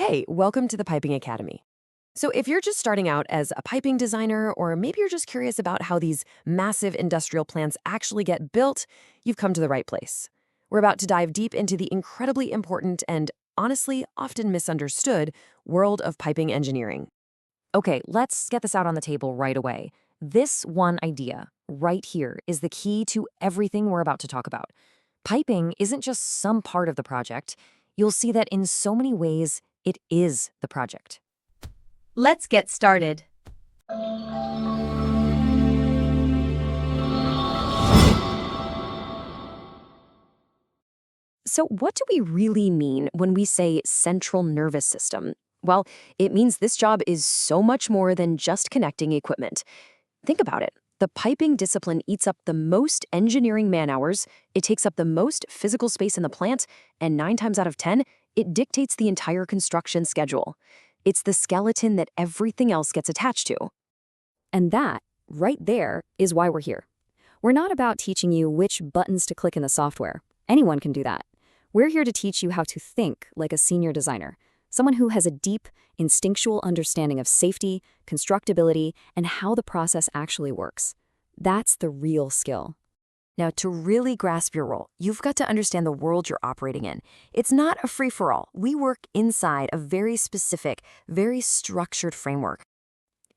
Hey, welcome to the Piping Academy. So, if you're just starting out as a piping designer, or maybe you're just curious about how these massive industrial plants actually get built, you've come to the right place. We're about to dive deep into the incredibly important and, honestly, often misunderstood world of piping engineering. Okay, let's get this out on the table right away. This one idea right here is the key to everything we're about to talk about. Piping isn't just some part of the project. You'll see that in so many ways, it is the project. Let's get started. So, what do we really mean when we say central nervous system? Well, it means this job is so much more than just connecting equipment. Think about it. The piping discipline eats up the most engineering man-hours, it takes up the most physical space in the plant, and 9 times out of 10, it dictates the entire construction schedule. It's the skeleton that everything else gets attached to. And that, right there, is why we're here. We're not about teaching you which buttons to click in the software. Anyone can do that. We're here to teach you how to think like a senior designer, someone who has a deep, instinctual understanding of safety, constructability, and how the process actually works. That's the real skill. Now, to really grasp your role, you've got to understand the world you're operating in. It's not a free-for-all. We work inside a very specific, very structured framework.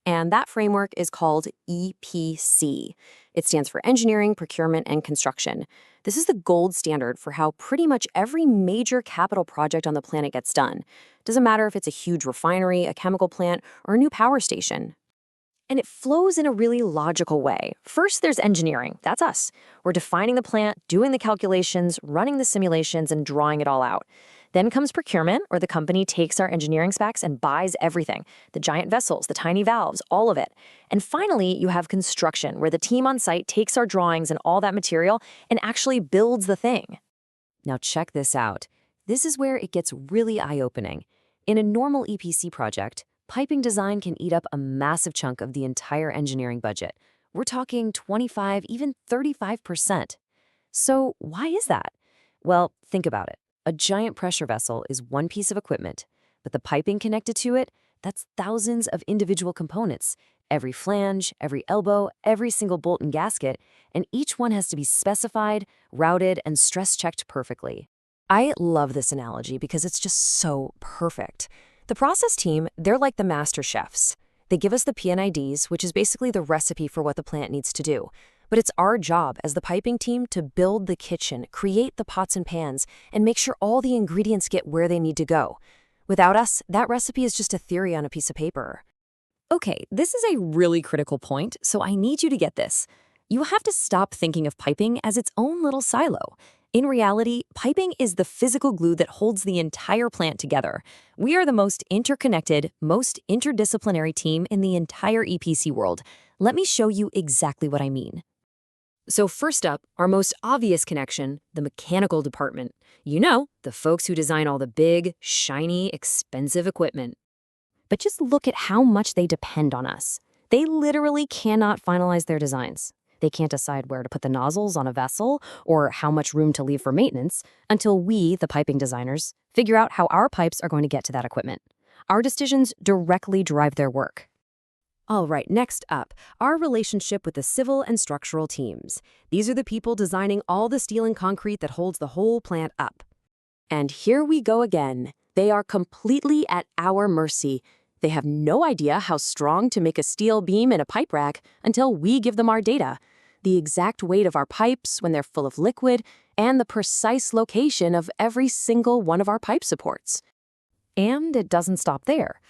And that framework is called EPC. It stands for Engineering, Procurement, and Construction. This is the gold standard for how pretty much every major capital project on the planet gets done. Doesn't matter if it's a huge refinery, a chemical plant, or a new power station. And it flows in a really logical way. First, there's engineering. That's us. We're defining the plant, doing the calculations, running the simulations, and drawing it all out. Then comes procurement, where the company takes our engineering specs and buys everything, the giant vessels, the tiny valves, all of it. And finally, you have construction, where the team on site takes our drawings and all that material and actually builds the thing. Now check this out. This is where it gets really eye-opening. In a normal EPC project, piping design can eat up a massive chunk of the entire engineering budget. We're talking 25, even 35%. So why is that? Well, think about it. A giant pressure vessel is one piece of equipment, but the piping connected to it, that's thousands of individual components. Every flange, every elbow, every single bolt and gasket, and each one has to be specified, routed, and stress-checked perfectly. I love this analogy because it's just so perfect. The process team, they're like the master chefs. They give us the P&IDs, which is basically the recipe for what the plant needs to do. But it's our job as the piping team to build the kitchen, create the pots and pans, and make sure all the ingredients get where they need to go. Without us, that recipe is just a theory on a piece of paper. Okay, this is a really critical point, so I need you to get this. You have to stop thinking of piping as its own little silo. In reality, piping is the physical glue that holds the entire plant together. We are the most interconnected, most interdisciplinary team in the entire EPC world. Let me show you exactly what I mean. So first up, our most obvious connection, the mechanical department. You know, the folks who design all the big, shiny, expensive equipment. But just look at how much they depend on us. They literally cannot finalize their designs. They can't decide where to put the nozzles on a vessel or how much room to leave for maintenance until we, the piping designers, figure out how our pipes are going to get to that equipment. Our decisions directly drive their work. All right, next up, our relationship with the civil and structural teams. These are the people designing all the steel and concrete that holds the whole plant up. And here we go again. They are completely at our mercy. They have no idea how strong to make a steel beam in a pipe rack until we give them our data. The exact weight of our pipes when they're full of liquid, and the precise location of every single one of our pipe supports. And it doesn't stop there.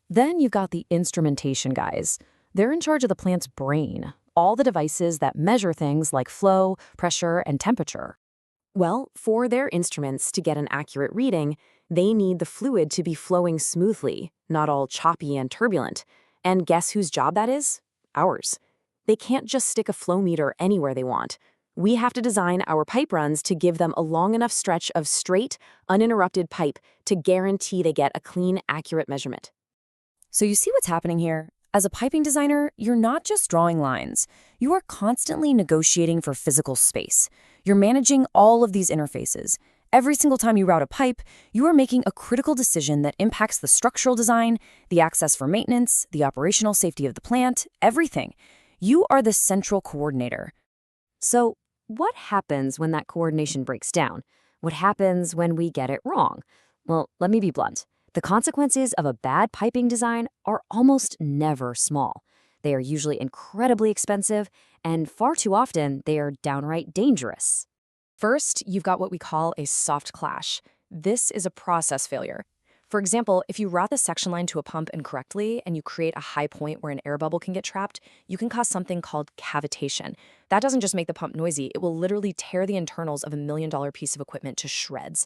Then you've got the instrumentation guys. They're in charge of the plant's brain, all the devices that measure things like flow, pressure, and temperature. Well, for their instruments to get an accurate reading, they need the fluid to be flowing smoothly, not all choppy and turbulent. And guess whose job that is? Ours. They can't just stick a flow meter anywhere they want. We have to design our pipe runs to give them a long enough stretch of straight, uninterrupted pipe to guarantee they get a clean, accurate measurement. So you see what's happening here? As a piping designer, you're not just drawing lines. You are constantly negotiating for physical space. You're managing all of these interfaces. Every single time you route a pipe, you are making a critical decision that impacts the structural design, the access for maintenance, the operational safety of the plant, everything. You are the central coordinator. So, what happens when that coordination breaks down? What happens when we get it wrong? Well, let me be blunt. The consequences of a bad piping design are almost never small. They are usually incredibly expensive, and far too often, they are downright dangerous. First, you've got what we call a soft clash. This is a process failure. For example, if you route the section line to a pump incorrectly and you create a high point where an air bubble can get trapped, you can cause something called cavitation. That doesn't just make the pump noisy, it will literally tear the internals of a $1 million piece of equipment to shreds.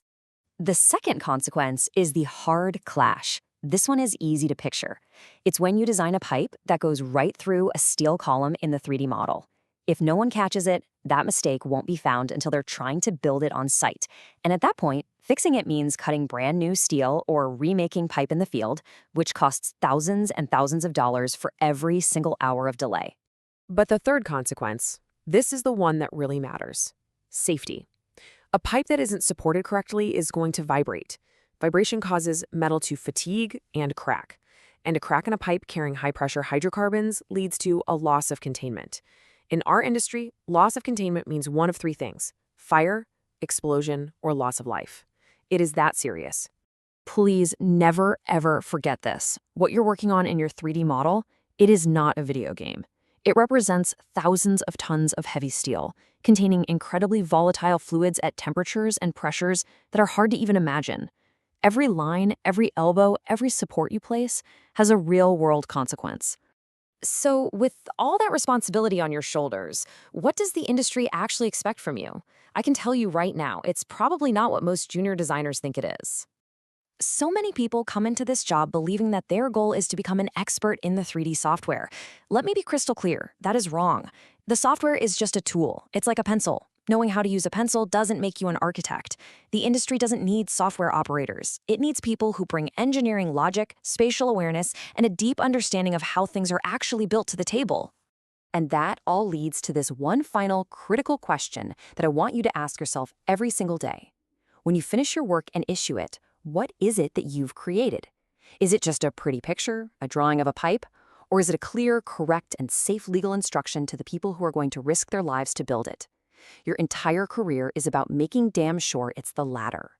The second consequence is the hard clash. This one is easy to picture. It's when you design a pipe that goes right through a steel column in the 3D model. If no one catches it, that mistake won't be found until they're trying to build it on site. And at that point, fixing it means cutting brand new steel or remaking pipe in the field, which costs thousands and thousands of dollars for every single hour of delay. But the third consequence, this is the one that really matters. Safety. A pipe that isn't supported correctly is going to vibrate. Vibration causes metal to fatigue and crack. And a crack in a pipe carrying high-pressure hydrocarbons leads to a loss of containment. In our industry, loss of containment means one of three things: fire, explosion, or loss of life. It is that serious. Please never, ever forget this. What you're working on in your 3D model, it is not a video game. It represents thousands of tons of heavy steel, containing incredibly volatile fluids at temperatures and pressures that are hard to even imagine. Every line, every elbow, every support you place has a real-world consequence. So, with all that responsibility on your shoulders, what does the industry actually expect from you? I can tell you right now, it's probably not what most junior designers think it is. So many people come into this job believing that their goal is to become an expert in the 3D software. Let me be crystal clear, that is wrong. The software is just a tool. It's like a pencil. Knowing how to use a pencil doesn't make you an architect. The industry doesn't need software operators. It needs people who bring engineering logic, spatial awareness, and a deep understanding of how things are actually built to the table. And that all leads to this one final critical question that I want you to ask yourself every single day. When you finish your work and issue it, what is it that you've created? Is it just a pretty picture, a drawing of a pipe? Or is it a clear, correct, and safe legal instruction to the people who are going to risk their lives to build it? Your entire career is about making damn sure it's the latter.